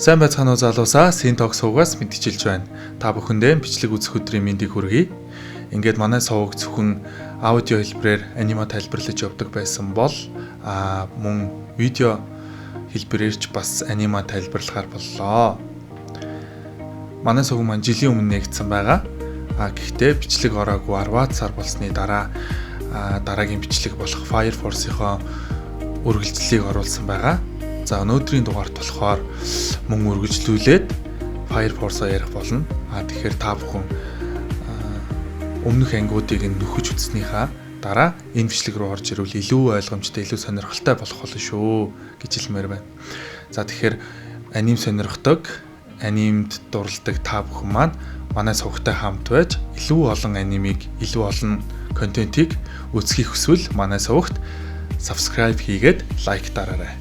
Сайн байцгаана уу залуусаа, Синток суугаас мэдчилж байна. Та бүхэндээ бичлэг үзэх өдрийн мэндийг хүргэе. Ингээд манай суваг зөвхөн аудио хэлбэрээр аниме тайлбарлаж явдаг байсан бол мөн видео хэлбэрээрч бас аниме тайлбарлахаар боллоо. Манай суваг маань жилийн өмнө нэгдсэн байгаа. Гэхдээ бичлэг ороогүй 10 сар болсны дараа дараагийн бичлэг болох Fire Force-ийнхоо үргэлжлэлийг оруулсан байгаа. За өнөөдрийн дугаарт болохоор мөн үргэлжлүүлээд Fire Force-аа ярих болно. Тэгэхээр та бүхэн өмнөх ангиудыг нөхөж үзснийхаа дараа энэ бичлэг рүү орж ирвэл илүү ойлгомжтой, илүү сонирхолтой болох болно шүү гэж хэлмээр байна. За тэгэхээр аним сонирхдог, анимд дурладаг та бүхэн маань манай сувагтай хамт байж илүү олон анимыг, илүү олон контентийг үзхийг хүсвэл манай сувагт subscribe хийгээд лайк дараарай.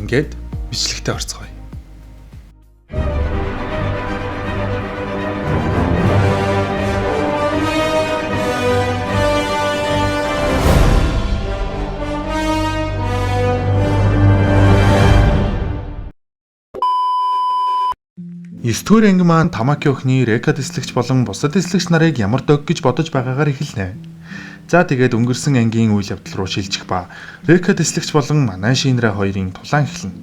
Ингээд бичлэгтээ орцгоё. Есдүгээр анги маань Тамаки охины Река дэслэгч болон бусад дэслэгч нарыг ямар дог гэж бодож байгаагаар эхэлнэ. За тэгээд өнгөрсөн ангийн үйл явдал руу шилжих ба Река дэслэгч болон манай Шинра хоёрын тулаан эхэлнэ.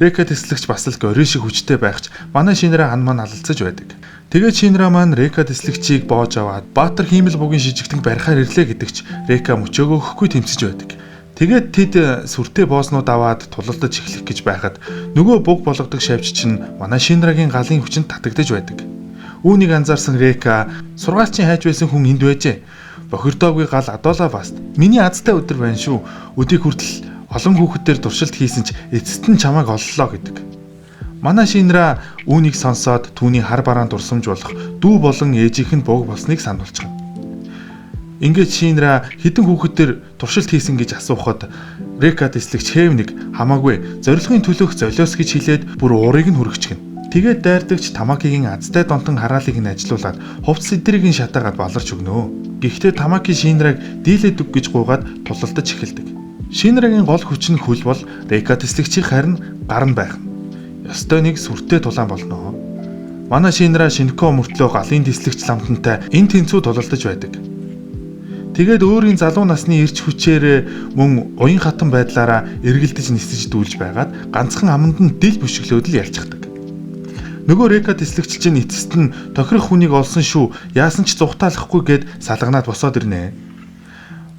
Река дэслэгч бас л горийн шиг хүчтэй байх ч манай Шинра хан маань алалцаж байдаг. Тэгээд Шинра маань Река дэслэгчийг боож аваад Баатар хиймэл бугийн шижигтэн барихаар ирлээ гэдэгч Река мөчөөгөө өгөхгүй тэмцэж байдаг. Тэгээд тэд сүртэй бооснууд аваад тулалдаж эхлэх гэж байхад нөгөө буг болгодог шавьч чинь манай Шинрагийн галын хүчинд татагдаж байдаг. Үүнийг анзаарсан Река сургаалчийн хайж байсан хүн энд байжээ. Бохирдоогүй гал адуулаа баст. Миний азтай өдөр байна шүү. Өдийг хүртэл олон хүүхэдээр туршилт хийсэн ч эцэст нь чамайг оллоо гэдэг. Манай Шинра үүнийг сонсоод түүний хар бараан дурсамж болох дүү болон ээжийнх нь бог болсныг сануулчихна. Ингээд Шинра хэдэн хүүхэдээр туршилт хийсэн гэж асуухад Река дэслэгч Хэвник хамаагүй зорилгын төлөөх золиос гэж хэлээд бүр уурыг нь хүргэчихнэ. Тэгээд дайрдагч Тамакигийн азтай донтон хараалыг нь ажилуулад хувцас эдрийг нь шатаагаад баларч өгнө. Гэхдээ Тамаки Шинраг дийлээд үг гэж гуйгаад тулалдаж эхэлдэг. Шинрагийн гол хүч нь хөл бол Река дэслэгчийн харин гар нь байх. Ёстой нэг сүртэй тулаан болно. Манай Шинра Шинко мөртлөө галын дэслэгч ламтантай энэ тэнцүү тулалдаж байдаг. Тэгээд өөрийн залуу насны эрч хүчээр мөн уян хатан байдлаараа эргэлдэж нисэж дүүлж байгаад ганцхан аманд нь дил бүшиглөөд л ялчихдаг. Нөгөө Река дэслэгч чинь эцэст нь тохирох хүнийг олсон шүү. Яасан ч зүхтаалахгүй гэд салганаад босоод ирнэ.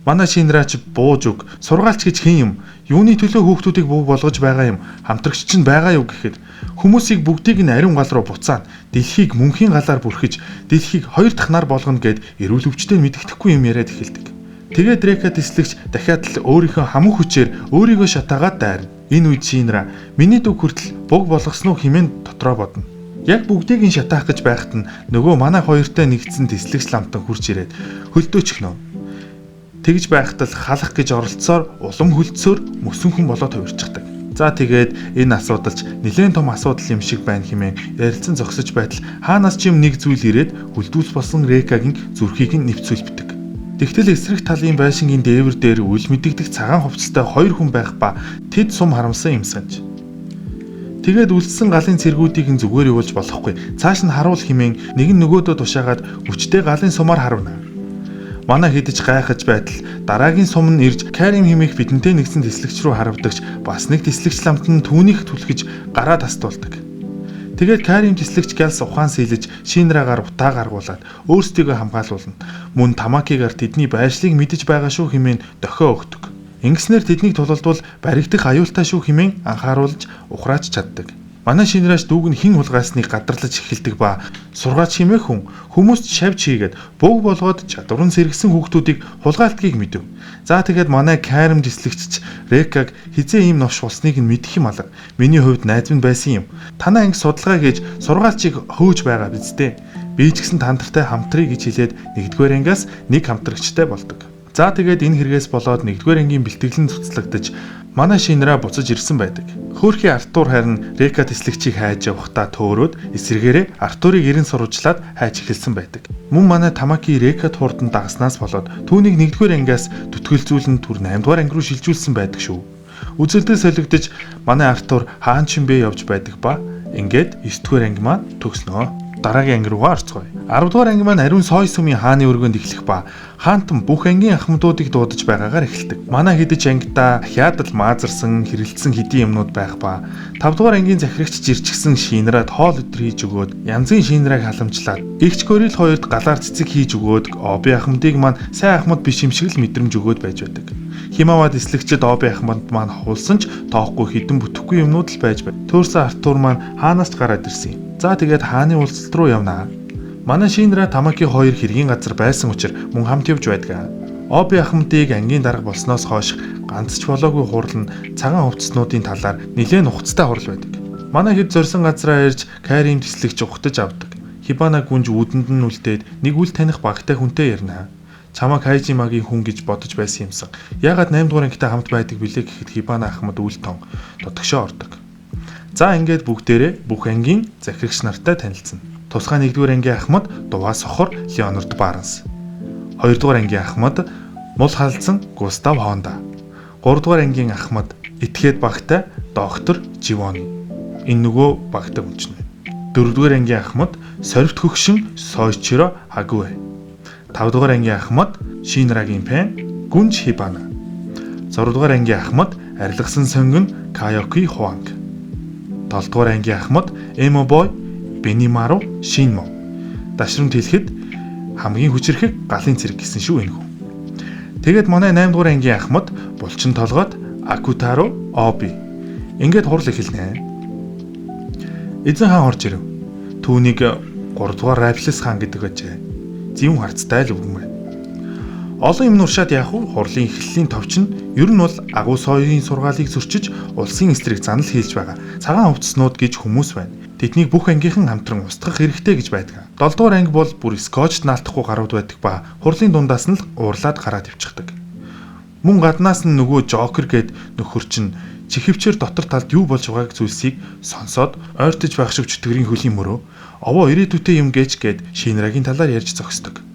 Манай Шинра ч бууж өг. Сургаалч гэж хэн юм? Юуны төлөө хүүхдүүдийг буу болгож байгаа юм? Хамтрагч чинь байгаа юу гэхэд хүмүүсийг бүгдийг нь ариун гал руу буцаана. Дэлхийг мөнхийн галаар бүрхэж, дэлхийг хоёр дахь нар болгоно гэд эрүүл өвчтөд мэддэхгүй юм яриад эхэлдэг. Тэгээд Река дэслэгч дахиад л өөрийнхөө хамаг хүчээр өөрийгөө шатаагаад дайрна. Энэ үед Шинра миний дүү хүртэл буг болгосноо хэмээн дотроо бодно. Яг бүгдийг нь шатаах гэж байхад нь нөгөө манай хоёртой нэгдсэн дэслэгч ламтан хурж ирээд хөлдөөчихнө. Тэгж байхад л халах гэж оролцсоор улам хөлдсөөр мөсөнхөн болоод хувирчихдаг. За тэгээд энэ асуудалч нэлээд том асуудал юм шиг байна хэмээн ярилцсан зогсож байтал хаанаас ч юм нэг зүйл ирээд хөлдүүлс болсон Рекагийн зүрхийг нь нэвцүүлбдэг. Тэгтэл эсрэг талын байшингийн дээвэр дээр үл мэдэгдэх цагаан хувцастай хоёр хүн байх ба тэд сум харамсан юм санаж. Тэгээд үлдсэн галын цэргүүдийг нь зүгээр явуулж болохгүй. Цааш нь харуул хэмээн нэг нь нөгөөдөө тушаагаад хүчтэй галын сумаар харуuna. Манай хэдэж гайхаж байтал дараагийн сум нь ирж Карим хэмээх бидэнтэй нэгсэн дэслэгч рүү харавдагч бас нэг дэслэгч ламтан түүнийг түлхэж гараа тастуулдаг. Тэгээд Карим дэслэгч Галс ухаан сэлж Шинрагаар утаа гаргуулад өөрсдийгөө хамгаалуулна. Мөн Тамакигаар тэдний байршлыг мэдэж байгаа шүү хэмээн дохио өгдөг. Ингэснээр тэднийг тулалдвал баригдах аюултай шүү хэмээн анхааруулж ухрааж чаддаг. Манай Шинраач дүүг нь хэн хулгайсныг гадарлаж эхэлдэг ба сургаач хэмээх хүн хүмүүст шавж хийгээд бөг болгоод чадвар нь сэргсэн хүүхдүүдийг хулгайлтгийг мэдэв. За тэгээд манай Карим дэслэгч Рекаг хизээ ийм новш болсныг нь мэдэх юм алга. Миний хувьд найз минь байсан юм. Танаа анги судалгаа гэж сургаалчийг хөөж байгаа биз дээ. Би ч гэсэн тандартай хамтрая гэж хэлээд нэгдүгээр ангиас нэг хамтрагчтай болдог. За тэгээд энэ хэрэгээс болоод нэгдүгээр ангийн бэлтгэл нь цуцлагдаж манай Шинра буцаж ирсэн байдаг. Хөөрхий Артур харин Река дэслэгчийг хайж явахдаа төөрөөд эсрэгээрээ Артурыг эрен сурвалжлаад хайж эхэлсэн байдаг. Мөн манай Тамаки Рекад хурдан дагаснаас болоод түүнийг нэгдүгээр ангиас түтгэлзүүлэн түр 8 дугаар анги руу шилжүүлсэн байдаг шүү. Үзэлдэл солигдож манай Артур хаан ч юм бэ явж байдаг ба ингээд 9 дугаар анги маань төгснөө. Дараагийн анги руугаа орцгоё. 10 дугаар анги маань ариун сой сүмийн хааны өргөнд эхлэх ба хаантан бүх ангийн ахмадуудыг дуудаж байгаагаар эхэлдэг. Манай хэдэж ангидаа хяадал маазарсан, хэрэлдсэн хэдийн юмнууд байх ба 5 дугаар ангийн захирагч жирчгсэн Шинраад хоол өдр хийж өгөөд янзын Шинрааг халамжлаад эгч Горил хоёрд галаар цэцэг хийж өгөөд Оби ахмадыг маань сайн ахмад биш юм шиг л мэдрэмж өгөөд байж байдаг. Химавад эслэгчд Оби ахмад маань хуулсан ч тоохгүй хідэн бүтэхгүй юмнууд л байж байна. Төөрсөн Артур маань хаанаас ч гараад ирсэн юм. За тэгээд хааны улсалт руу явнаа. Манай Шинра Тамаки хоёр хэргийн газар байсан учраас мөн хамт явж байдаг. Оби ахмадыг ангийн дарга болсноос хойш ганц ч болоогүй хурал нь цагаан хувцснуудын талаар нэлээд ухцтай хурал байдаг. Манай хэд зорьсон газраа ирж Карим тэслэгч ухтаж авдаг. Хибана гүнж үдэнд нь үлдээд нэг үл таних багтай хүнтэй ярина. Чамаг Хайжимагийн хүн гэж бодож байсан юмсан. Ягаад 8 дугаар ангитай хамт байдаг билээ гэхэд Хибана ахмад үл тон дотгошоо ордог. За ингээд бүгдээрээ бүх ангийн захирагч нартай танилцсан. Тусгай 1-р ангийн ахмад Дуваа Сохор Леонард Барнс. 2-р ангийн ахмад Мул халдсан Густав Хонда. 3-р ангийн ахмад Этгээд багтай доктор Живони. Энэ нөгөө багтай хүн чинь. 4-р ангийн ахмад Сорвт хөгшин Сойчиро Хагуэ. 5-р ангийн ахмад Шинрагийн Пен Гүнж Хибана. 6-р ангийн ахмад арилгасан сонгон Кайоки Хуанг. 7-р ангийн ахмад Эмобой Бенимаро Шинмо. Дашрамт хэлэхэд хамгийн хүчрэхэг галын цэрэг гэсэн шүү энэ хүн. Тэгээд манай 8-р ангийн ахмад булчин толгойд Акутаро Оби. Ингээд хурал эхэлнэ. Эзэн хаан орж ирэв. Түүнийг 3-р Рапилс хаан гэдэг ажээ. Зэвүүн харцтай л өвгөн байна. Олон юм нуршаад яах вэ? Хурлын эхлэлийн товч нь ер нь бол агуу соёлын сургаалыг зөрчиж улсын эсрэг занал хийлж байгаа цагаан хувцснууд гэж хүмүүс байна. Тэднийг бүх ангийнхан хамтран устгах хэрэгтэй гэж байдаг. 7 дугаар анги бол бүр скотчд наалтахгүй гарууд байдаг ба хурлын дундаас нь л уурлаад гараад ивчихдэг. Мөн гаднаас нь нөгөө Жокер гээд нөхөр чинь чихвчээр дотор талд юу болж байгааг зүйлсийг сонсоод ойртож байх шиг чөтгөрийн хөлийн мөрөө овоо ирээдүйтэй юм гээд Шинрагийн талаар ярьж зогсдог.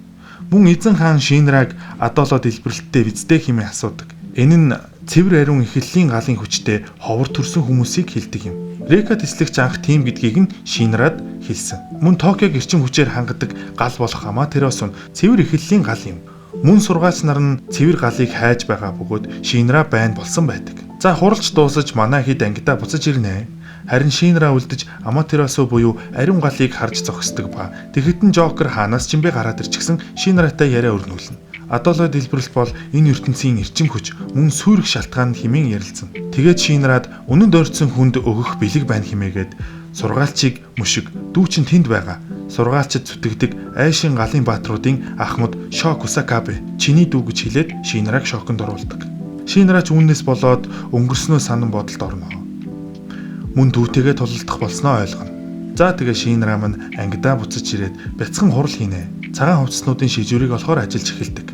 Мөн эзэн хаан Шинрааг адоолоо дэлбэрэлттэй бидтэй хэмээн асуудаг. Энэ нь цэвэр ариун эхлэлийн галын хүчтэй ховор төрсөн хүмүүсийг хэлдэг юм. Река тэслэгч анх тим гэдгийг нь Шинраад хэлсэн. Мөн Токиог эрчим хүчээр хангадаг гал болох Аматерос нь цэвэр эхлэлийн гал юм. Мөн сургаалч нар нь цэвэр галыг хайж байгаа бөгөөд Шинра байн болсон байдаг. За хуралч дуусаж манай хэд ангидаа буцаж ирнэ. Харин Шинра үлдэж Аматеросо буюу ариун галыг харж зогсдог ба тэгэхэд нь Жокер хаанаас ч юм бэ гараад ирчихсэн Шинратай яриа өрнүүлнэ. Адоолоо дэлбэрэлт бол энэ ертөнцийн эрчим хүч мөн сүйрэх шалтгаан хэмээн ярилцсан. Тэгээд Шинраад үнэнд ойртсон хүнд өгөх бэлэг байна хэмээгээд сургаалчийг мөшиг дүүчин тэнд байгаа. Сургаалчид зүтгэдэг айшин галын баатруудын ахмад Шокусакабе чиний дүү гэж хэлээд Шинрааг шоконд оруулдаг. Шинраач үүнээс болоод өнгөрснөө санан бодолд орно. Мөн дүүтэйгээ тулалдах болсноо ойлгоно. За тэгээ Шинраа маань ангидаа буцаж ирээд бяцхан хурал хийнэ. Цагаан хувцснуудын шижүүрийг олохоор ажиллаж эхэлдэг.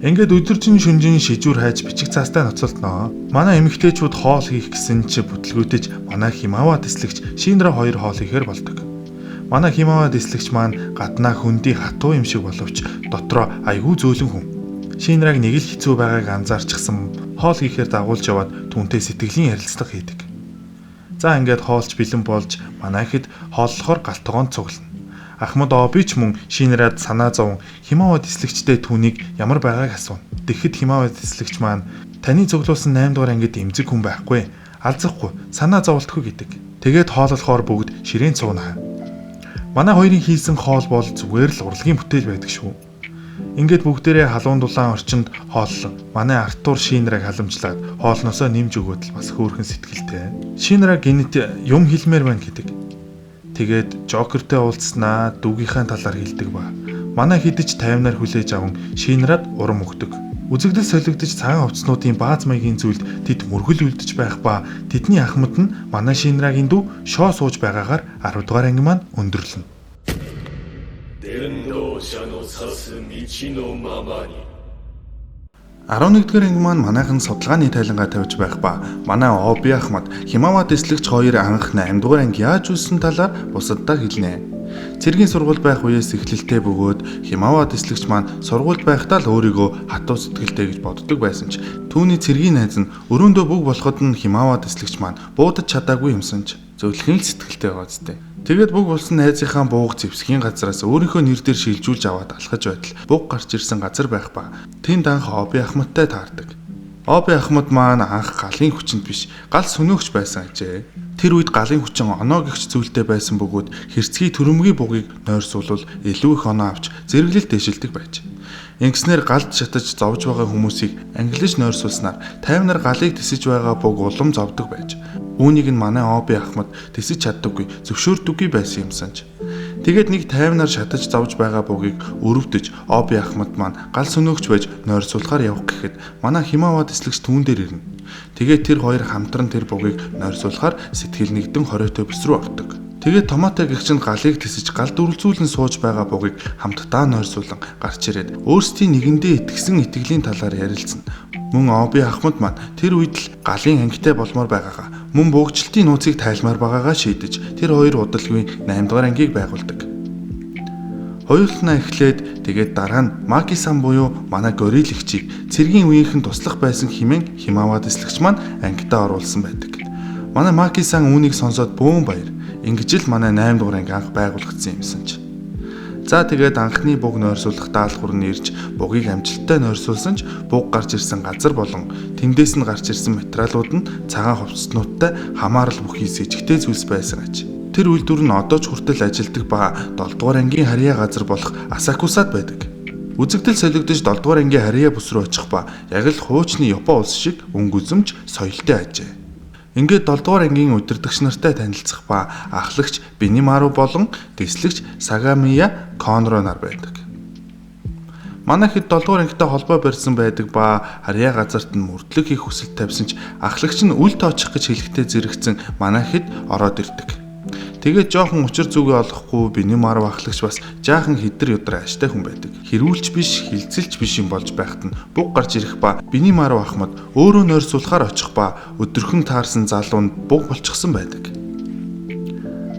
Ингээд өдөржин шүнжин шижүүр хайж бичиг цаастай ноцолдноо. Манай эмэгтэйчүүд хоол хийх гэсэн чи бүтлгүүдэж манай Химава тэслэгч Шинраа хоёр хоол хийхээр болдог. Манай Химава тэслэгч маань гаднаа хөндий хатуу юм шиг боловч дотроо айгүй зөөлөн хүн. Шинрааг нэг л хэцүү байгааг анзаарчихсан хоол хийхээр дагуулж яваад түүнтэй сэтгэлийн ярилцлага хийдэг. За ингээд хоолч бэлэн болж манай хэд хооллохоор галтгоонд цуглана. Ахмад Оби ч мөн Шинраад санаа зовн Химава тэслэгчтэй түүнийг ямар байгааг асууна. Тэгэхэд Химава тэслэгч маань таны цуглуулсан 8 дугаар ангид эмзэг хүн байхгүй, алзахгүй, санаа зовлтгүй гэдэг. Тэгээд хооллохоор бүгд ширээн цугнаа. Манай хоёрын хийсэн хоол бол зүгээр л урлагийн бүтээл байдаг шүү. Ингээд бүгдээрээ халуун дулаан орчинд хооллоо. Манай Артур Шинрааг халамжлаад хоолносоо нэмж өгөөд л бас хөөрхөн сэтгэлтэй. Шинраа гинэт юм хэлмээр байна гэдэг. Тэгээд Жокертэй уулзснаа дүүгийнхаа талаар хэлдэг ба. Манай хидэж таймнаар хүлээж аван Шинраад урам өгдөг. Үзэгдэл солигдож цагаан хувцснуудын бааз маягийн зүйлд тэд мөргөл үлдэж байх ба тэдний ахмад нь манай Шинраагийн дүү шоо сууж байгаагаар 10 дугаар анги маань өндөрлөнө. 11-р анги маань манайхан судалгааны тайлангаа тавьж байх ба манай Оби Ахмад Химава дэслэгч 2 анх 8-р анги яаж үүссэн талаар бусаддаа хэлнэ. Цэргийн сургууль байх үеэс эхлэлтэй бөгөөд Химава дэслэгч маань сургуульд байхдаа л өөрийгөө хатуу сэтгэлтэй гэж боддог байсан ч түүний цэргийн найз нь өрөөндөө бүг болоход нь Химава дэслэгч маань буудаж чадаагүй юмсан ч зөвлөхийн л сэтгэлтэй байгаа зү. Тэгээд бүг болсон найзынхаа бууг зэвсгийн газраас өөрийнхөө нэр дээр шилжүүлж аваад алхаж байтал буг гарч ирсэн газар байх ба тэнд анх Оби Ахмадтай таардаг. Оби Ахмад маань анх галын хүчинд биш гал сүнөөгч байсан ажээ. Тэр үед галын хүчин оноо гихч зүйлтэй байсан бөгөөд хэрцгий төрөмгийн бугийг нойрсуулвал илүү их оноо авч зэрэглэл дэшилдэг байж. Ингэснээр галд шатаж зовж байгаа хүмүүсийг ангилж нойрсуулснаар тайвнаар галыг тесэж байгаа буг улам зовдөг байж. Үүнийг нь манай Оби Ахмад тесэж чаддаггүй, зөвшөөрдөггүй байсан юмсан ч. Тэгээд нэг тайвнаар шатаж зовж байгаа бугийг өрөвдөж Оби Ахмад маань гал сүнөөгч байж нойрсуулахаар явах гэхэд манай Химава дэслэгч түүн дээр ирнэ. Тэгээд тэр хоёр хамтран тэр бугийг нойрсуулахаар сэтгэл нэгдэн хориотой бүс рүү ордог. Тэгээд томоотой гэгч нь галыг тесэж гал дүрлзүүлэн сууж байгаа бугийг хамтдаа нойрсуулан гарч ирээд өөрсдийн нэгэндээ итгэсэн итгэлийн талаар ярилцсан. Мөн Оби Ахмад маань тэр үед л галын ангитай болмоор байгаагаа мөн буугчлалтын нууцыг тайлмаар байгаагаа шийдэж тэр хоёр удалгүй 8-р ангийг байгуулдаг. Хоёултнаа эхлээд тэгээд дараа нь Маки-сан буюу манай горил эгчийг цэргийн үеийнхэн туслах байсан хэмээн Химава дэслэгч маань ангидаа оруулсан байдаг. Манай Маки-сан үүнийг сонсоод бөөн баяр. Ингэж л манай 8-р анги анх байгуулагдсан юмсан ч. За тэгээд анхны буг нойрсуулах даалгавар нь ирж бугийг амжилттай нойрсуулсан ч буг гарч ирсэн газар болон тэндээс нь гарч ирсэн материалууд нь цагаан хувцаснуудтай хамаарал бүхий сэжигтэй зүйлс байсан аж. Тэр үйлдвэр нь одоо ч хүртэл ажилдаг ба 7-р ангийн харьяа газар болох Асакусад байдаг. Үзэгдэл солигдож 7-р ангийн харьяа бүс рүү очих ба яг л хуучны Япон улс шиг өнгөзөмж соёлтой ажээ. Ингээд 7-р ангийн удирдагч нартай танилцах ба ахлагч Бинимару болон дэслэгч Сагамия Конро нар байдаг. Манай хэд 7-р ангитай холбоо барьсан байдаг ба харьяа газарт нь мөрдлөг хийх хүсэлт тавьсан ч ахлагч нь үл тоочих гэж хэлэхдээ зэрэгцэн манай хэд ороод ирдэг. Тэгээд жоохон учир зүгээ олохгүй Бинимару ахлагч бас жаахан хидэр юдар аштай хүн байдаг. Хэрүүлж биш, хилцэлж биш юм болж байхад нь буг гарч ирэх ба Бинимару Ахмад өөрөө нойрсуулахаар очих ба өдөрхөн таарсан залуунд буг болчихсон байдаг.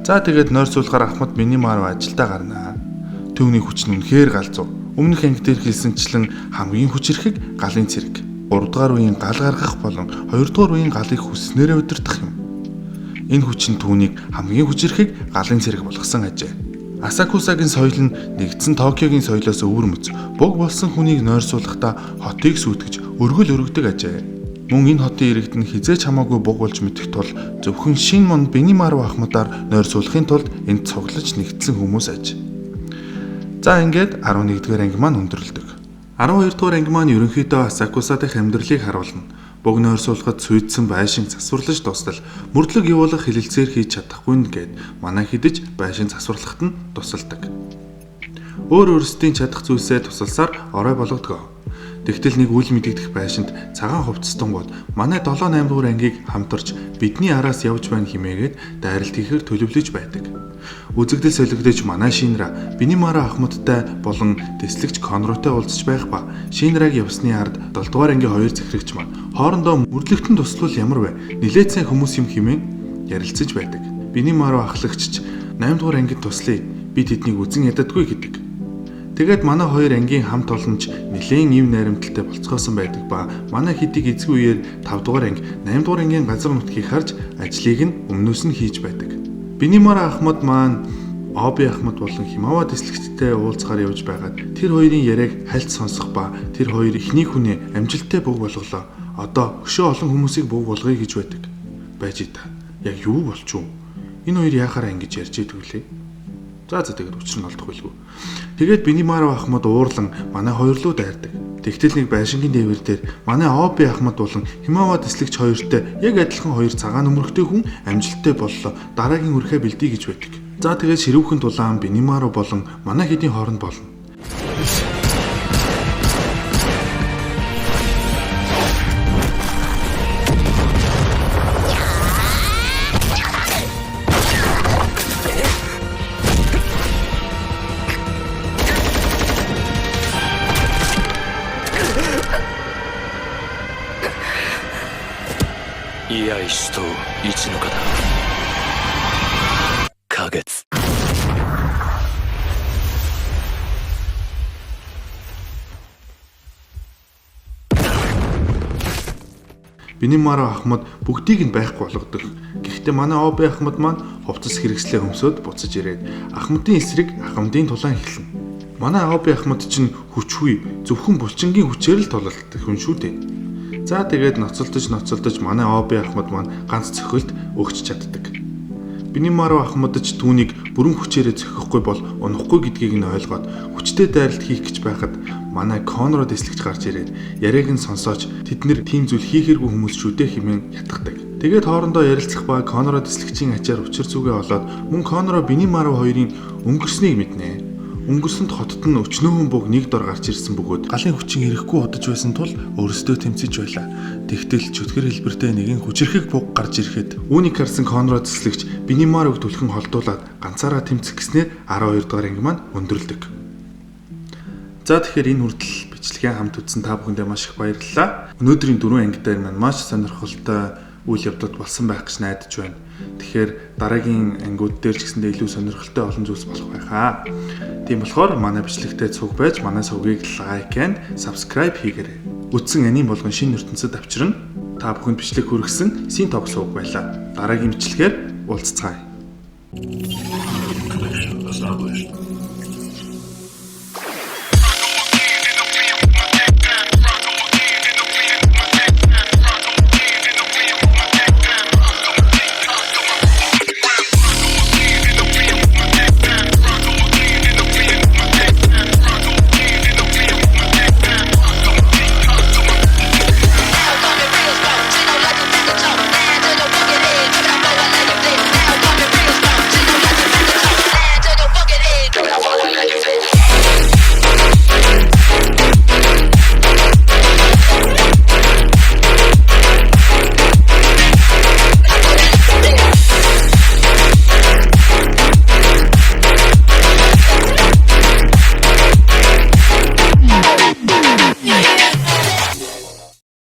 За тэгээд нойрсуулахаар Ахмад Бинимару ажилдаа гарнаа. Түүний хүч нь үнэхээр галзуу. Өмнөх анги дээр хэлсэнчлэн хамгийн хүчирхэг галын цэрэг. 3-р үеийн гал гаргах болон 2-р үеийн галыг хүснээрээ удирдах юм. Энэ хүчин түүнийг хамгийн хүчирхэг галын цэрэг болгосон ажээ. Асакусагийн соёл нь нэгдсэн Токиогийн соёлоос өвөрмөц. Буг болсон хүнийг нойрсуулахдаа хотыг сүйтгэж өргөл өргөдөг ажээ. Мөн энэ хотын иргэд нь хизээч хамаагүй буг болж мэдэх тул зөвхөн шинэ монд Бинимару Ахмадаар нойрсуулахын тулд энд цуглаж нэгдсэн хүмүүс аж. За ингээд 11-р анги маань өндөрлөдөг. 12-р анги маань ерөнхийдөө Асакуса дэх амьдралыг харуулна. Буг нойрсуулахад сүйдсэн байшин засварлаж дуустал мөрдлөг явуулах хилэлцээр хийж чадахгүй нэгэд манай хідэж байшин засварлахад нь тусалдаг. Өөр өөрсдийн чадах зүйлсээ тусалсаар орой болгодог. Тэгтэл нэг үл мэдэгдэх байшинд цагаан хувцастангууд манай 7-8 ангийг хамтарч бидний араас явж байна хэмээгээд дайралт хийхээр төлөвлөж байдаг. Үзэгдэл солигдож манай Шинра Бинимару Ахмадтай болон дэслэгч Конротой уулзч байх ба Шинраг явсны ард 7-р ангийн 2 захирагч маань хоорондоо мөрлөгтөн туслал ямар вэ? Нилээд сайн хүмүүс юм хэмээн ярилцаж байдаг. Бинимару ахлагч 8-р ангид туслая. Бид тэднийг үзэн ядадгүй гэдэг. Тэгээд манай 2 ангийн хамт олонч нэлээд ив найрамдалтай болцгоосон байдаг ба манай хэдийг эзгүй үеэр 5-р анги 8-р ангийн газар нутгийг харж ажлыг нь өмнөөс нь хийж байдаг. Бинимару Ахмад маань Оби Ахмад болон Химава дэслэгчтэй уулзгаар явж байгаад тэр хоёрын яриаг хальт сонсох ба тэр хоёр ихний хүний амжилттай буг болголоо. Одоо өшөө олон хүмүүсийг буг болгоё гэж байдаг. Байж та. Яг юу болч юу? Энэ хоёр яахаараа ингэж ярьж идэг вүлээ? За тэгээд учир нь олдох байлгүй. Тэгээд Бинимару Ахмад уурлан манай хоёр руу дайрдаг. Тэгтэл нэг байшингийн дээвэр дээр манай Оби Ахмад болон Химава дэслэгч хоёртой яг адилхан хоёр цагаан өмөрхтэй хүн амжилттай боллоо. Дараагийн үрхээ бэлдээ гэж байдаг. За тэгээд ширүүхэн тулаан Бинимару болон манай хэдийн хооронд болно. 居合死闘一の方花月Бинимаро Ахмад бүгдийг нь байхгүй болгодог. Гэхдээ манай ОБ Ахмад маань хувцас хэрэгслээ хөмсөд буцаж ирээд Ахмадын эсрэг Ахмадын тулаан эхэлнэ. Манай ОБ Ахмад чинь хүчгүй зөвхөн булчингийн хүчээр л тулалддаг хүн шүү дээ. За тэгээд ноцолдож манай ОБ Ахмад маань ганц цохилт өгч чаддаг. Бинимаро Ахмад ч түүнийг бүрэн хүчээрээ зохиохгүй бол унахгүй гэдгийг нь ойлгоод хүчтэй дайралт хийх гэж байхад манай Конро дэслэгч гарч ирээд яриаг нь сонсооч тэд нэр тийм зүйл хийхэргүй хүмүүс шүү дээ хэмээн ятгадаг. Тэгээд хоорондоо ярилцах ба Конро дэслэгчийн ачаар учир зүгээ олоод мөн Конро Бинимаро хоёрын өнгөрснийг мэднэ. Өнгөрсөнд хотод нь өчнөөн бүг нэг дор гарч ирсэн бөгөөд галын хүчин ирэхгүй удаж байсан тул өөрсдөө тэмцэж байлаа. Тэгтэл чөтгөр хэлбэртэй нэгэн хүчрэхэг бүг гарч ирэхэд үүнийг харсан Конро дэслэгч Бинимарог түлхэн холдуулаад ганцаараа тэмцэх гэснээр 12 дугаар анги маань өндөрлөдөг. За тэгэхээр энэ хүртэл бичлэгээ хамт үзсэн та бүхэндээ маш их баярлалаа. Өнөөдрийн 4 анги дээр маань маш сонирхолтой үйл явдлууд болсон байх гэж найдаж байна. Тэгэхээр дараагийн ангиуд дээр ч гэсэндээ илүү сонирхолтой олон зүйлс болох байхаа. Тийм болохоор манай бичлэгтээ цуг байж манай сувгийг лайк and subscribe хийгээрэй. Үтсэн аним болгон шинэ ертөнцид авчирна. Та бүхэнд бичлэг хүргэсэн Син Тог сувг байлаа. Дараагийн бичлэгээр уулзцгаая.